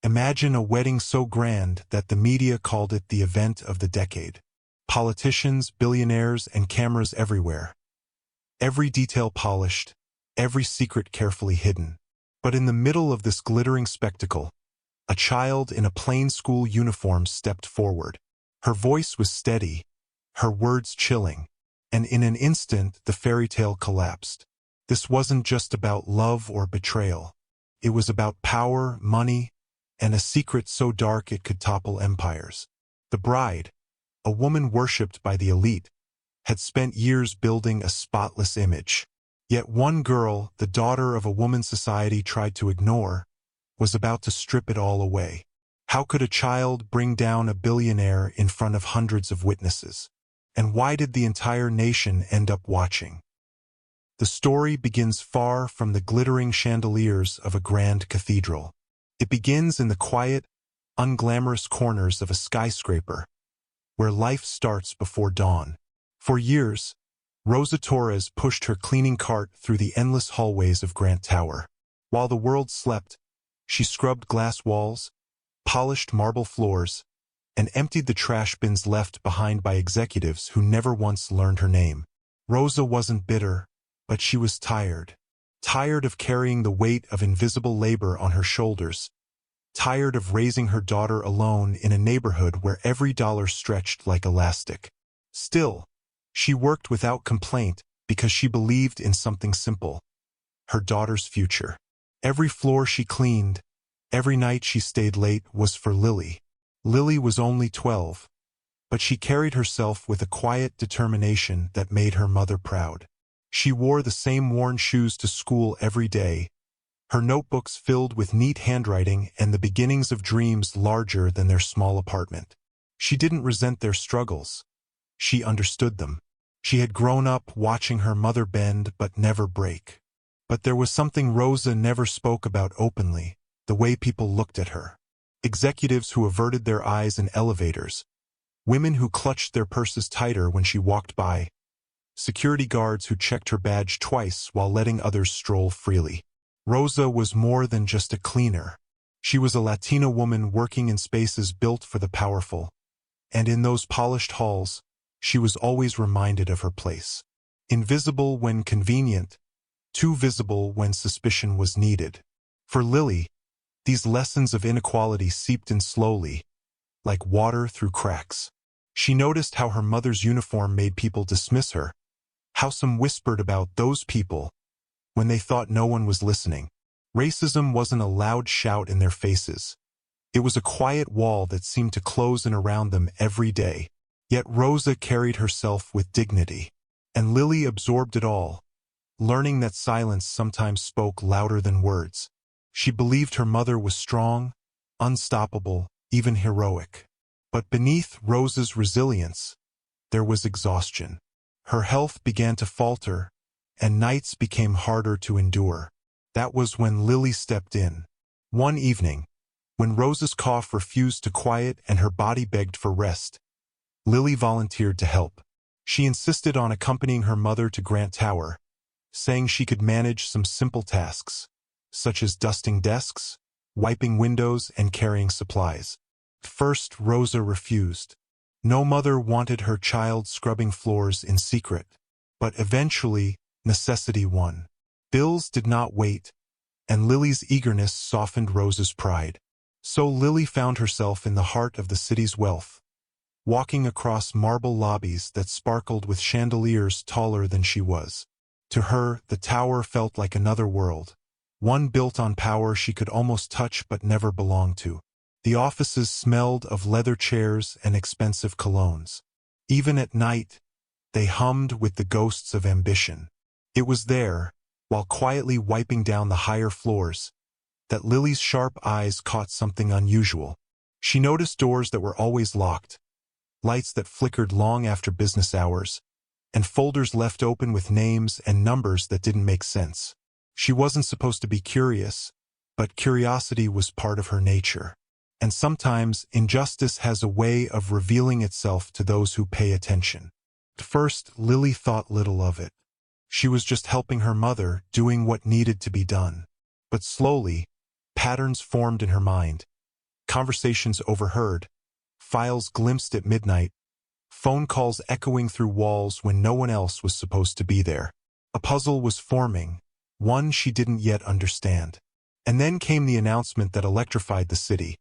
Imagine a wedding so grand that the media called it the event of the decade. Politicians, billionaires, and cameras everywhere. Every detail polished, every secret carefully hidden. But in the middle of this glittering spectacle, a child in a plain school uniform stepped forward. Her voice was steady, her words chilling, and in an instant the fairy tale collapsed. This wasn't just about love or betrayal. It was about power, money, and a secret so dark it could topple empires. The bride, a woman worshipped by the elite, had spent years building a spotless image. Yet one girl, the daughter of a woman society tried to ignore, was about to strip it all away. How could a child bring down a billionaire in front of hundreds of witnesses? And why did the entire nation end up watching? The story begins far from the glittering chandeliers of a grand cathedral. It begins in the quiet, unglamorous corners of a skyscraper, where life starts before dawn. For years, Rosa Torres pushed her cleaning cart through the endless hallways of Grant Tower. While the world slept, she scrubbed glass walls, polished marble floors, and emptied the trash bins left behind by executives who never once learned her name. Rosa wasn't bitter, but she was tired. Tired of carrying the weight of invisible labor on her shoulders. Tired of raising her daughter alone in a neighborhood where every dollar stretched like elastic. Still, she worked without complaint because she believed in something simple: her daughter's future. Every floor she cleaned, every night she stayed late was for Lily. Lily was only 12, but she carried herself with a quiet determination that made her mother proud. She wore the same worn shoes to school every day, her notebooks filled with neat handwriting and the beginnings of dreams larger than their small apartment. She didn't resent their struggles. She understood them. She had grown up watching her mother bend but never break. But there was something Rosa never spoke about openly: the way people looked at her. Executives who averted their eyes in elevators, women who clutched their purses tighter when she walked by, security guards who checked her badge twice while letting others stroll freely. Rosa was more than just a cleaner. She was a Latina woman working in spaces built for the powerful, and in those polished halls, she was always reminded of her place. Invisible when convenient, too visible when suspicion was needed. For Lily, these lessons of inequality seeped in slowly, like water through cracks. She noticed how her mother's uniform made people dismiss her, how some whispered about those people when they thought no one was listening. Racism wasn't a loud shout in their faces. It was a quiet wall that seemed to close in around them every day. Yet Rosa carried herself with dignity. And Lily absorbed it all, learning that silence sometimes spoke louder than words. She believed her mother was strong, unstoppable, even heroic. But beneath Rosa's resilience, there was exhaustion. Her health began to falter, and nights became harder to endure. That was when Lily stepped in. One evening, when Rosa's cough refused to quiet and her body begged for rest, Lily volunteered to help. She insisted on accompanying her mother to Grant Tower, saying she could manage some simple tasks, such as dusting desks, wiping windows, and carrying supplies. First, Rosa refused. No mother wanted her child scrubbing floors in secret. But eventually, necessity won. Bills did not wait, and Lily's eagerness softened Rosa's pride. So Lily found herself in the heart of the city's wealth, walking across marble lobbies that sparkled with chandeliers taller than she was. To her, the tower felt like another world, one built on power she could almost touch but never belong to. The offices smelled of leather chairs and expensive colognes. Even at night, they hummed with the ghosts of ambition. It was there, while quietly wiping down the higher floors, that Lily's sharp eyes caught something unusual. She noticed doors that were always locked, lights that flickered long after business hours, and folders left open with names and numbers that didn't make sense. She wasn't supposed to be curious, but curiosity was part of her nature. And sometimes injustice has a way of revealing itself to those who pay attention. At first, Lily thought little of it. She was just helping her mother, doing what needed to be done. But slowly, patterns formed in her mind. conversations overheard, files glimpsed at midnight, phone calls echoing through walls when no one else was supposed to be there. A puzzle was forming, one she didn't yet understand. And then came the announcement that electrified the city.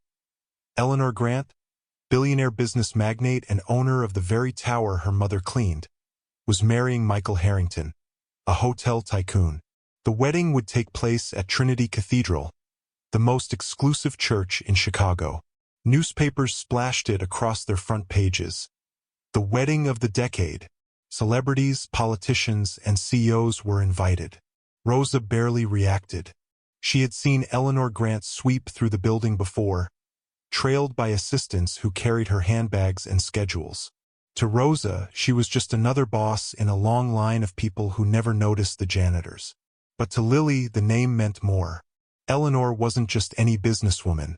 Eleanor Grant, billionaire business magnate and owner of the very tower her mother cleaned, was marrying Michael Harrington, a hotel tycoon. The wedding would take place at Trinity Cathedral, the most exclusive church in Chicago. Newspapers splashed it across their front pages. The wedding of the decade. Celebrities, politicians, and CEOs were invited. Rosa barely reacted. She had seen Eleanor Grant sweep through the building before, trailed by assistants who carried her handbags and schedules. To Rosa, she was just another boss in a long line of people who never noticed the janitors. But to Lily, the name meant more. Eleanor wasn't just any businesswoman.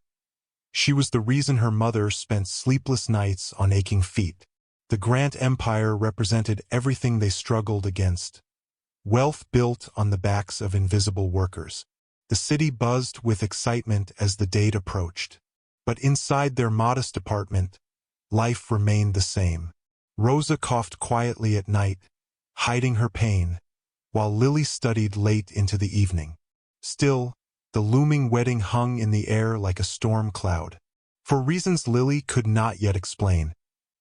She was the reason her mother spent sleepless nights on aching feet. The Grant Empire represented everything they struggled against. Wealth built on the backs of invisible workers. The city buzzed with excitement as the date approached. But inside their modest apartment, life remained the same. Rosa coughed quietly at night, hiding her pain, while Lily studied late into the evening. Still, the looming wedding hung in the air like a storm cloud. For reasons Lily could not yet explain,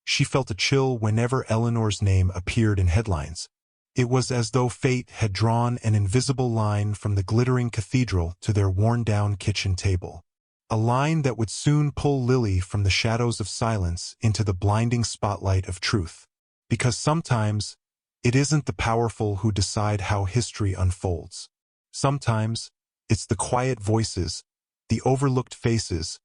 she felt a chill whenever Eleanor's name appeared in headlines. It was as though fate had drawn an invisible line from the glittering cathedral to their worn-down kitchen table. A line that would soon pull Lily from the shadows of silence into the blinding spotlight of truth. Because sometimes, it isn't the powerful who decide how history unfolds. Sometimes, it's the quiet voices, the overlooked faces,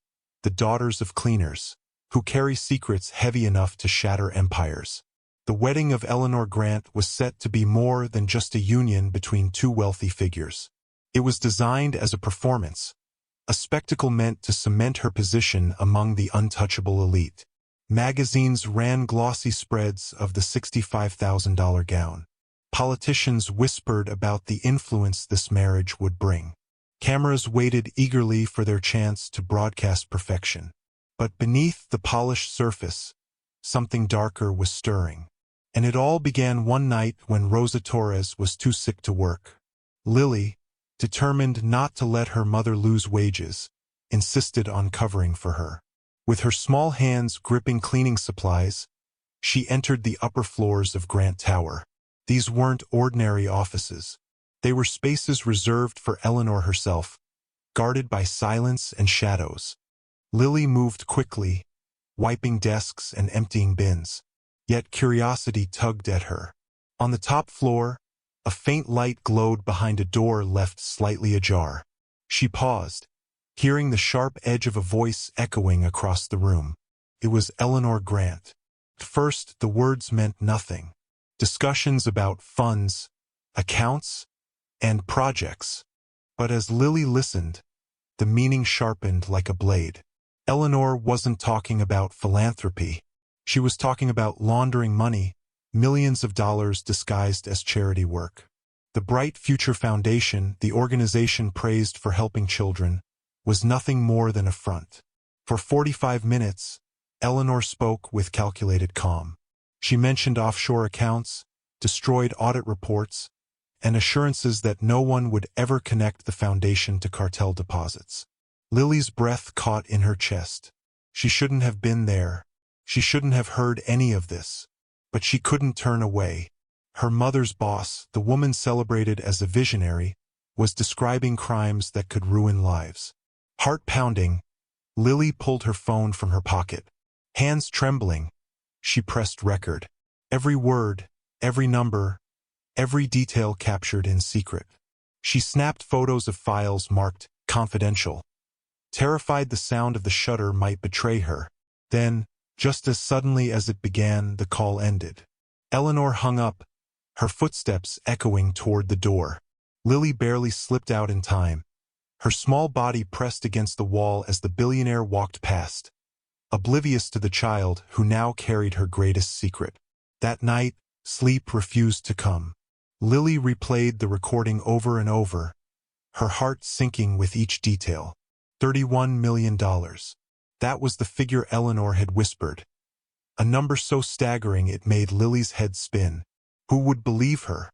the daughters of cleaners, who carry secrets heavy enough to shatter empires. The wedding of Eleanor Grant was set to be more than just a union between two wealthy figures. It was designed as a performance, a spectacle meant to cement her position among the untouchable elite. Magazines ran glossy spreads of the $65,000 gown. Politicians whispered about the influence this marriage would bring. Cameras waited eagerly for their chance to broadcast perfection. But beneath the polished surface, something darker was stirring. And it all began one night when Rosa Torres was too sick to work. Lily, determined not to let her mother lose wages, insisted on covering for her. With her small hands gripping cleaning supplies, she entered the upper floors of Grant Tower. These weren't ordinary offices. They were spaces reserved for Eleanor herself, guarded by silence and shadows. Lily moved quickly, wiping desks and emptying bins. Yet curiosity tugged at her. On the top floor, a faint light glowed behind a door left slightly ajar. She paused, hearing the sharp edge of a voice echoing across the room. It was Eleanor Grant. At first, the words meant nothing. Discussions about funds, accounts, and projects. But as Lily listened, the meaning sharpened like a blade. Eleanor wasn't talking about philanthropy. She was talking about laundering money, millions of dollars disguised as charity work. The Bright Future Foundation, the organization praised for helping children, was nothing more than a front. For 45 minutes, Eleanor spoke with calculated calm. She mentioned offshore accounts, destroyed audit reports, and assurances that no one would ever connect the foundation to cartel deposits. Lily's breath caught in her chest. She shouldn't have been there. She shouldn't have heard any of this. But she couldn't turn away. Her mother's boss, the woman celebrated as a visionary, was describing crimes that could ruin lives. Heart pounding, Lily pulled her phone from her pocket. Hands trembling, she pressed record. Every word, every number, every detail captured in secret. She snapped photos of files marked confidential, terrified the sound of the shutter might betray her. Then, just as suddenly as it began, the call ended. Eleanor hung up, her footsteps echoing toward the door. Lily barely slipped out in time, her small body pressed against the wall as the billionaire walked past, oblivious to the child who now carried her greatest secret. That night, sleep refused to come. Lily replayed the recording over and over, her heart sinking with each detail. $31 million. That was the figure Eleanor had whispered. A number so staggering it made Lily's head spin. Who would believe her?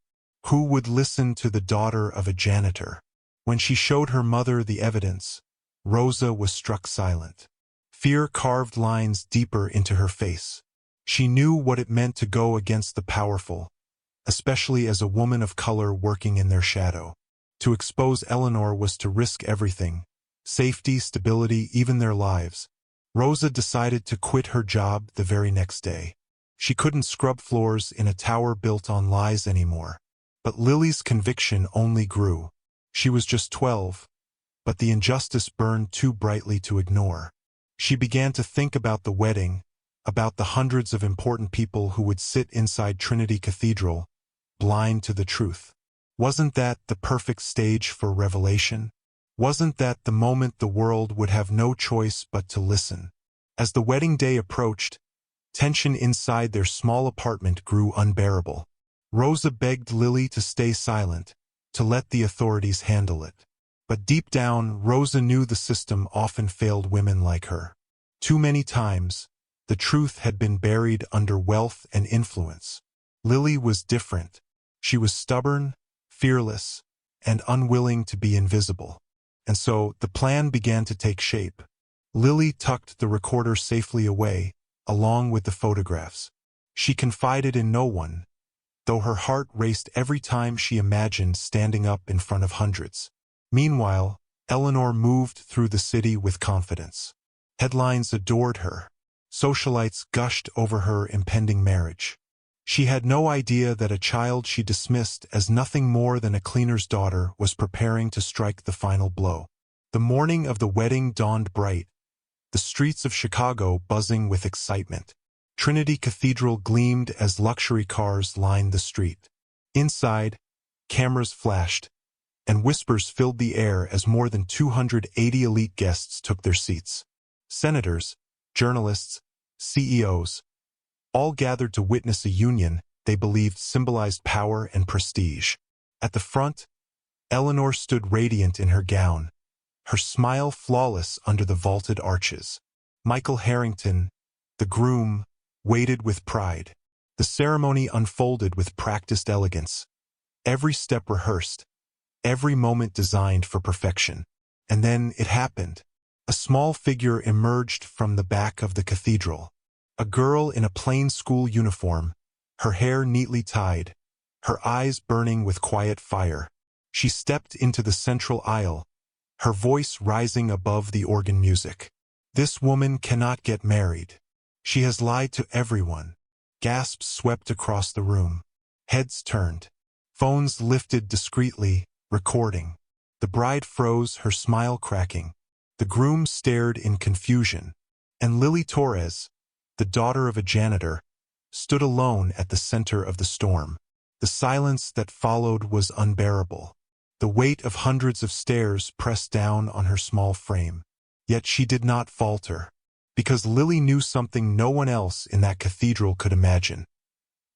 Who would listen to the daughter of a janitor? When she showed her mother the evidence, Rosa was struck silent. Fear carved lines deeper into her face. She knew what it meant to go against the powerful, especially as a woman of color working in their shadow. To expose Eleanor was to risk everything: safety, stability, even their lives. Rosa decided to quit her job the very next day. She couldn't scrub floors in a tower built on lies anymore. But Lily's conviction only grew. She was just 12, but the injustice burned too brightly to ignore. She began to think about the wedding, about the hundreds of important people who would sit inside Trinity Cathedral, blind to the truth. Wasn't that the perfect stage for revelation? Wasn't that the moment the world would have no choice but to listen? As the wedding day approached, tension inside their small apartment grew unbearable. Rosa begged Lily to stay silent, to let the authorities handle it. But deep down, Rosa knew the system often failed women like her. Too many times, the truth had been buried under wealth and influence. Lily was different. She was stubborn, fearless, and unwilling to be invisible. And so, the plan began to take shape. Lily tucked the recorder safely away, along with the photographs. She confided in no one, though her heart raced every time she imagined standing up in front of hundreds. Meanwhile, Eleanor moved through the city with confidence. Headlines adored her. Socialites gushed over her impending marriage. She had no idea that a child she dismissed as nothing more than a cleaner's daughter was preparing to strike the final blow. The morning of the wedding dawned bright, the streets of Chicago buzzing with excitement. Trinity Cathedral gleamed as luxury cars lined the street. Inside, cameras flashed, and whispers filled the air as more than 280 elite guests took their seats. Senators, journalists, CEOs, all gathered to witness a union they believed symbolized power and prestige. At the front, Eleanor stood radiant in her gown, her smile flawless under the vaulted arches. Michael Harrington, the groom, waited with pride. The ceremony unfolded with practiced elegance, every step rehearsed, every moment designed for perfection. And then it happened. A small figure emerged from the back of the cathedral. A girl in a plain school uniform, her hair neatly tied, her eyes burning with quiet fire. She stepped into the central aisle, her voice rising above the organ music. "This woman cannot get married. She has lied to everyone." Gasps swept across the room. Heads turned. Phones lifted discreetly, recording. The bride froze, her smile cracking. The groom stared in confusion. And Lily Torres, the daughter of a janitor, stood alone at the center of the storm. The silence that followed was unbearable. The weight of hundreds of stares pressed down on her small frame. Yet she did not falter, because Lily knew something no one else in that cathedral could imagine.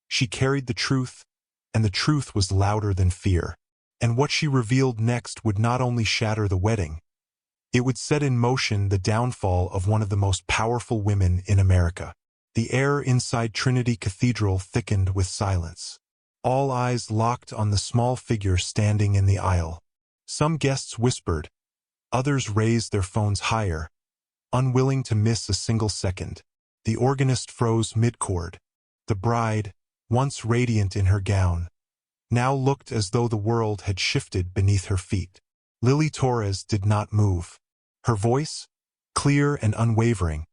She carried the truth, and the truth was louder than fear. And what she revealed next would not only shatter the wedding, it would set in motion the downfall of one of the most powerful women in America. The air inside Trinity Cathedral thickened with silence. All eyes locked on the small figure standing in the aisle. Some guests whispered, others raised their phones higher, unwilling to miss a single second. The organist froze mid-chord. The bride, once radiant in her gown, now looked as though the world had shifted beneath her feet. Lily Torres did not move. Her voice, clear and unwavering,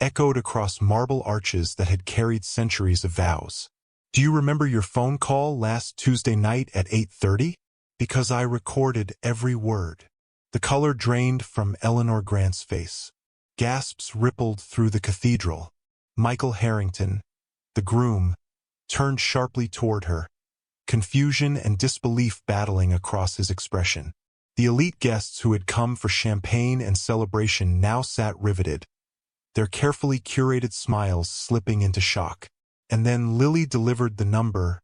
echoed across marble arches that had carried centuries of vows. "Do you remember your phone call last Tuesday night at 8:30? Because I recorded every word." The color drained from Eleanor Grant's face. Gasps rippled through the cathedral. Michael Harrington, the groom, turned sharply toward her, confusion and disbelief battling across his expression. The elite guests who had come for champagne and celebration now sat riveted, their carefully curated smiles slipping into shock. And then Lily delivered the number,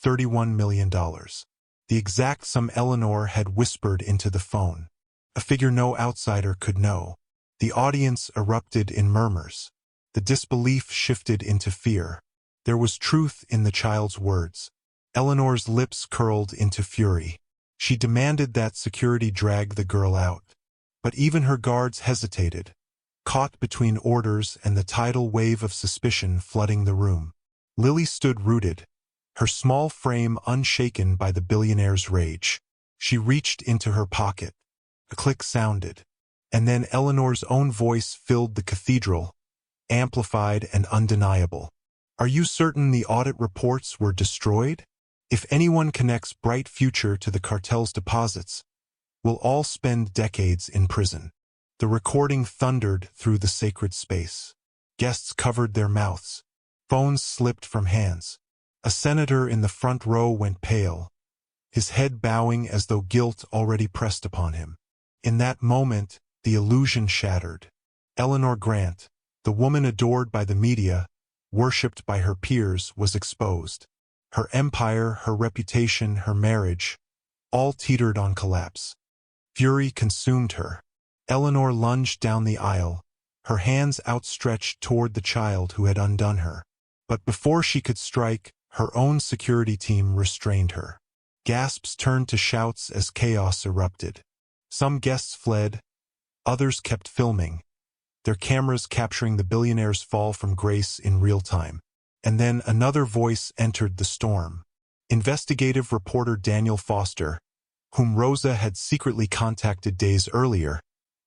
$31 million. The exact sum Eleanor had whispered into the phone. A figure no outsider could know. The audience erupted in murmurs. The disbelief shifted into fear. There was truth in the child's words. Eleanor's lips curled into fury. She demanded that security drag the girl out. But even her guards hesitated, caught between orders and the tidal wave of suspicion flooding the room. Lily stood rooted, her small frame unshaken by the billionaire's rage. She reached into her pocket. A click sounded, and then Eleanor's own voice filled the cathedral, amplified and undeniable. "Are you certain the audit reports were destroyed? If anyone connects Bright Future to the cartel's deposits, we'll all spend decades in prison." The recording thundered through the sacred space. Guests covered their mouths. Phones slipped from hands. A senator in the front row went pale, his head bowing as though guilt already pressed upon him. In that moment, the illusion shattered. Eleanor Grant, the woman adored by the media, worshipped by her peers, was exposed. Her empire, her reputation, her marriage, all teetered on collapse. Fury consumed her. Eleanor lunged down the aisle, her hands outstretched toward the child who had undone her. But before she could strike, her own security team restrained her. Gasps turned to shouts as chaos erupted. Some guests fled, others kept filming, their cameras capturing the billionaire's fall from grace in real time. And then another voice entered the storm. Investigative reporter Daniel Foster, whom Rosa had secretly contacted days earlier,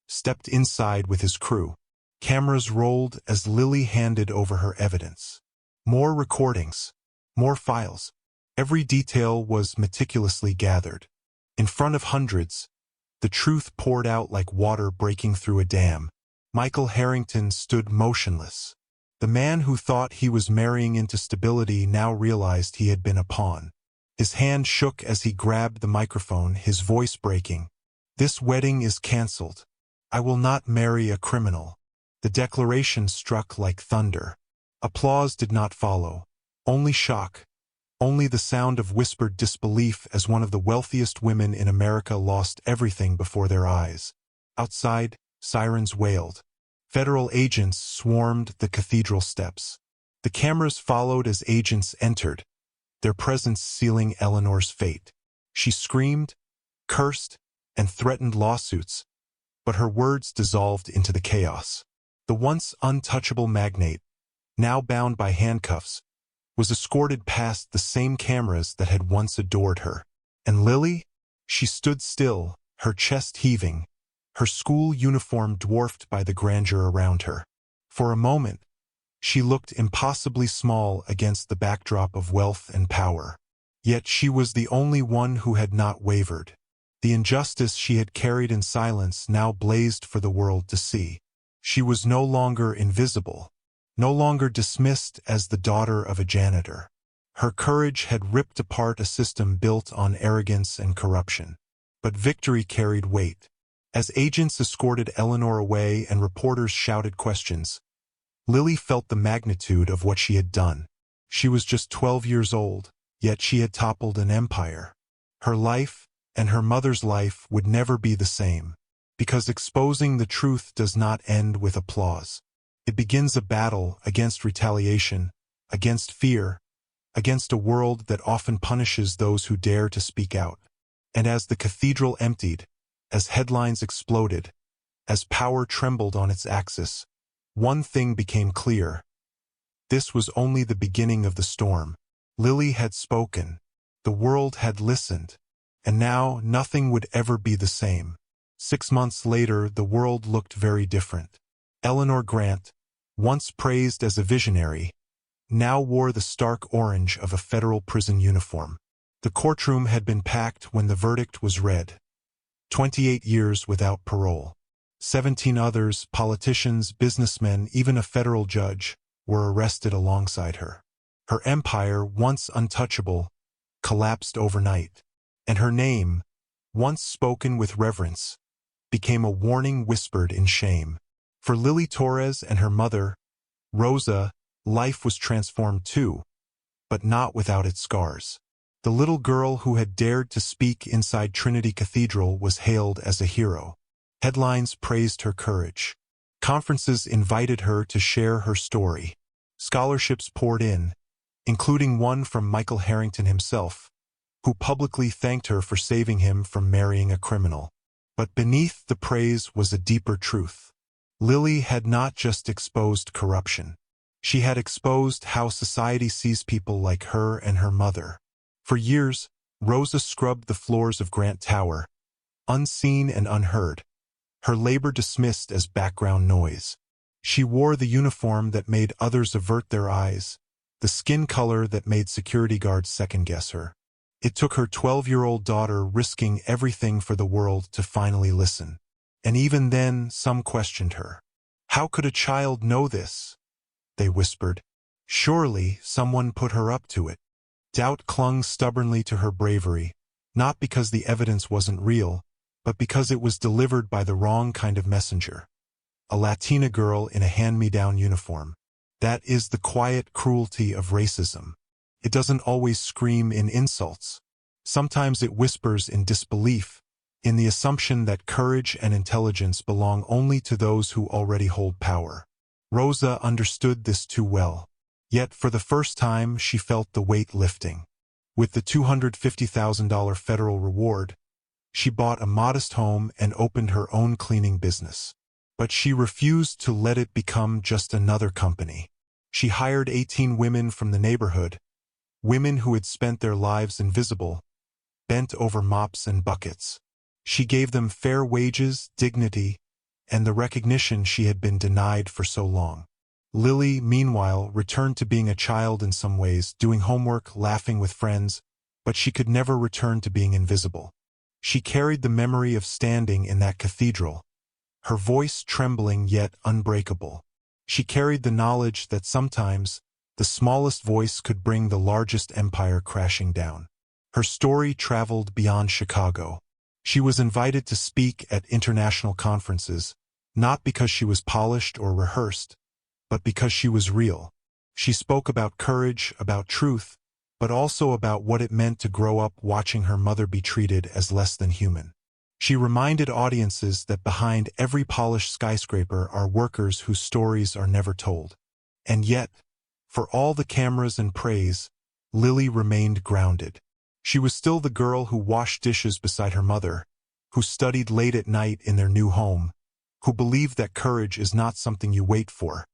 stepped inside with his crew. Cameras rolled as Lily handed over her evidence. More recordings, more files. Every detail was meticulously gathered. In front of hundreds, the truth poured out like water breaking through a dam. Michael Harrington stood motionless. The man who thought he was marrying into stability now realized he had been a pawn. His hand shook as he grabbed the microphone, his voice breaking. "This wedding is cancelled. I will not marry a criminal." The declaration struck like thunder. Applause did not follow. Only shock. Only the sound of whispered disbelief as one of the wealthiest women in America lost everything before their eyes. Outside, sirens wailed. Federal agents swarmed the cathedral steps. The cameras followed as agents entered, their presence sealing Eleanor's fate. She screamed, cursed, and threatened lawsuits, but her words dissolved into the chaos. The once untouchable magnate, now bound by handcuffs, was escorted past the same cameras that had once adored her. And Lily? She stood still, her chest heaving, her school uniform dwarfed by the grandeur around her. For a moment, she looked impossibly small against the backdrop of wealth and power. Yet she was the only one who had not wavered. The injustice she had carried in silence now blazed for the world to see. She was no longer invisible, no longer dismissed as the daughter of a janitor. Her courage had ripped apart a system built on arrogance and corruption. But victory carried weight. As agents escorted Eleanor away and reporters shouted questions, Lily felt the magnitude of what she had done. She was just 12 years old, yet she had toppled an empire. Her life, and her mother's life, would never be the same. Because exposing the truth does not end with applause. It begins a battle against retaliation, against fear, against a world that often punishes those who dare to speak out. And as the cathedral emptied, as headlines exploded, as power trembled on its axis, one thing became clear. This was only the beginning of the storm. Lily had spoken. The world had listened. And now nothing would ever be the same. 6 months later, the world looked very different. Eleanor Grant, once praised as a visionary, now wore the stark orange of a federal prison uniform. The courtroom had been packed when the verdict was read. 28 years without parole. 17 others, politicians, businessmen, even a federal judge, were arrested alongside her. Her empire, once untouchable, collapsed overnight. And her name, once spoken with reverence, became a warning whispered in shame. For Lily Torres and her mother, Rosa, life was transformed too, but not without its scars. The little girl who had dared to speak inside Trinity Cathedral was hailed as a hero. Headlines praised her courage. Conferences invited her to share her story. Scholarships poured in, including one from Michael Harrington himself, who publicly thanked her for saving him from marrying a criminal. But beneath the praise was a deeper truth. Lily had not just exposed corruption. She had exposed how society sees people like her and her mother. For years, Rosa scrubbed the floors of Grant Tower, unseen and unheard, her labor dismissed as background noise. She wore the uniform that made others avert their eyes, the skin color that made security guards second-guess her. It took her 12-year-old daughter risking everything for the world to finally listen. And even then, some questioned her. How could a child know this? They whispered. Surely someone put her up to it. Doubt clung stubbornly to her bravery, not because the evidence wasn't real, but because it was delivered by the wrong kind of messenger. A Latina girl in a hand-me-down uniform. That is the quiet cruelty of racism. It doesn't always scream in insults. Sometimes it whispers in disbelief, in the assumption that courage and intelligence belong only to those who already hold power. Rosa understood this too well. Yet for the first time she felt the weight lifting. With the $250,000 federal reward, she bought a modest home and opened her own cleaning business. But she refused to let it become just another company. She hired 18 women from the neighborhood, women who had spent their lives invisible, bent over mops and buckets. She gave them fair wages, dignity, and the recognition she had been denied for so long. Lily, meanwhile, returned to being a child in some ways, doing homework, laughing with friends, but she could never return to being invisible. She carried the memory of standing in that cathedral, her voice trembling yet unbreakable. She carried the knowledge that sometimes the smallest voice could bring the largest empire crashing down. Her story traveled beyond Chicago. She was invited to speak at international conferences, not because she was polished or rehearsed, but because she was real. She spoke about courage, about truth, but also about what it meant to grow up watching her mother be treated as less than human. She reminded audiences that behind every polished skyscraper are workers whose stories are never told. And yet, for all the cameras and praise, Lily remained grounded. She was still the girl who washed dishes beside her mother, who studied late at night in their new home, who believed that courage is not something you wait for.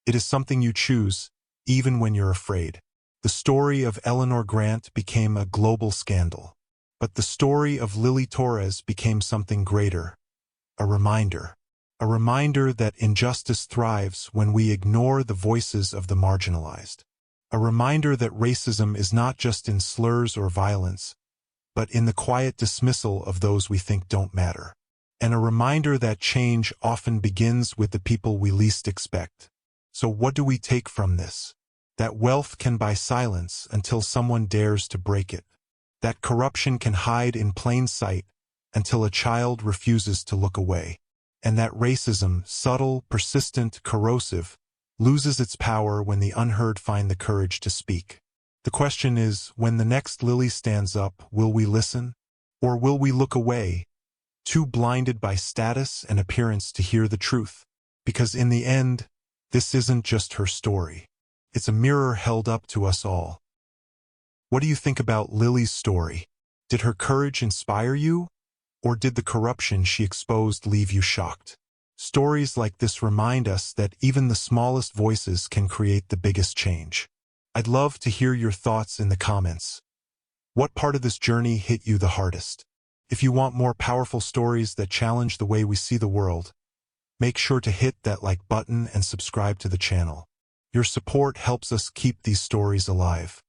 It is something you choose, even when you're afraid. The story of Eleanor Grant became a global scandal. But the story of Lily Torres became something greater, a reminder that injustice thrives when we ignore the voices of the marginalized, a reminder that racism is not just in slurs or violence, but in the quiet dismissal of those we think don't matter, and a reminder that change often begins with the people we least expect. So what do we take from this? That wealth can buy silence until someone dares to break it. That corruption can hide in plain sight until a child refuses to look away. And that racism, subtle, persistent, corrosive, loses its power when the unheard find the courage to speak. The question is, when the next Lily stands up, will we listen? Or will we look away, too blinded by status and appearance to hear the truth? Because in the end, this isn't just her story. It's a mirror held up to us all. What do you think about Lily's story? Did her courage inspire you? Or did the corruption she exposed leave you shocked? Stories like this remind us that even the smallest voices can create the biggest change. I'd love to hear your thoughts in the comments. What part of this journey hit you the hardest? If you want more powerful stories that challenge the way we see the world, make sure to hit that like button and subscribe to the channel. Your support helps us keep these stories alive.